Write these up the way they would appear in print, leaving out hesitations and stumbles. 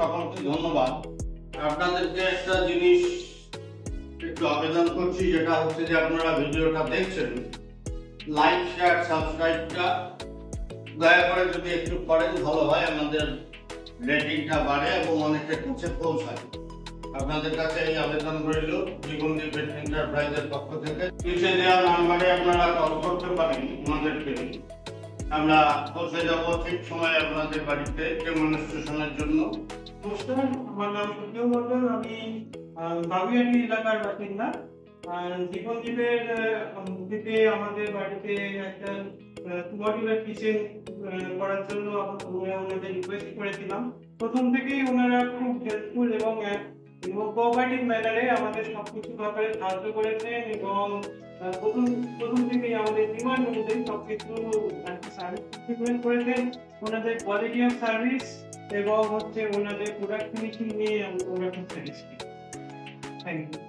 সকলকে ধন্যবাদ। আপনাদেরকে একটা জিনিস একটু আবেদন করছি, যেটা হচ্ছে যে আপনারা ভিডিওটা দেখছেন, লাইক শেয়ার সাবস্ক্রাইবটা দয়া করে যদি একটু করেন ভালো হয়, আমাদের রেটিংটা বাড়ে এবং অনেকের কাছে পৌঁছায়। আপনাদের কাছে এই আবেদন রইল জীবনদীপ এন্টারপ্রাইজের পক্ষ থেকে। নিচে দেওয়া নাম্বারে আপনারা কল করতে পারেন আমাদেরকে, আমরা পৌঁছে যাব ঠিক সময় আপনাদের বাড়িতে ডেমনস্ট্রেশনের জন্য। নমস্কার, আমার নাম সূর্য মন্ডল। আমি বাগুইয়াটি এলাকার বাসিন্দা। জীবনদীপের থেকে আমাদের বাড়িতে একটা মডিউলার কিচেন করার জন্য ওনাদের রিকোয়েস্ট করেছিলাম। প্রথম থেকেই ওনারা খুব হেল্পফুল এবং কোঅপারেটিভ ম্যানারে আমাদের সবকিছু ব্যাপারে সাহায্য করেছেন এবং প্রথম থেকেই আমাদের ডিমান্ড অনুযায়ী সবকিছু সার্ভিস ট্রিটমেন্ট করেছেন। ওনাদের কোয়ালিটি অফ সার্ভিস এবং ওনাদের প্রোডাক্ট ফিনিশিং নিয়ে আমরা খুব স্যাটিসফাইড। Thank you.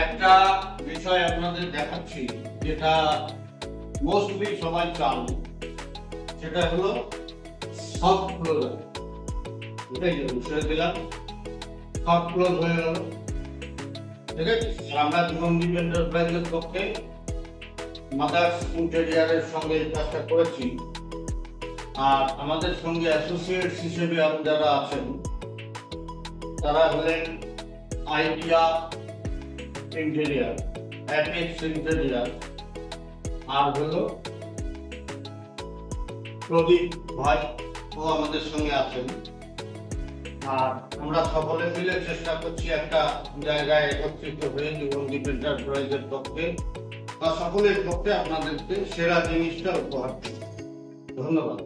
একটা বিষয় আপনাদের দেখাচ্ছি যেটা মোস্টলি সবাই চান, সেটা হলো সফট ক্লোজার। এটাই ছেড়ে দিলাম, সফট ক্লোজ হয়ে গেল। ঠিক আছে, আমরা জীবনদীপ এন্টারপ্রাইজের পক্ষে মাদার্স ইন্টেরিয়ারের সঙ্গে এই কাজটা করেছি। আর আমাদের সঙ্গে অ্যাসোসিয়েটস হিসেবে যারা আছেন তারা হলেন আইডিয়া ইন্টেরিয়ার, অ্যাপিক্স ইন্টেরিয়ার, আর হলো প্রদীপ ভাই, ও আমাদের সঙ্গে আছেন। আর আমরা সকলে মিলে চেষ্টা করছি একটা জায়গায় একত্রিত হয়ে জীবনদীপ এন্টারপ্রাইজের পক্ষে বা সকলের পক্ষে আপনাদেরকে সেরা জিনিসটা উপহার দিই। ধন্যবাদ।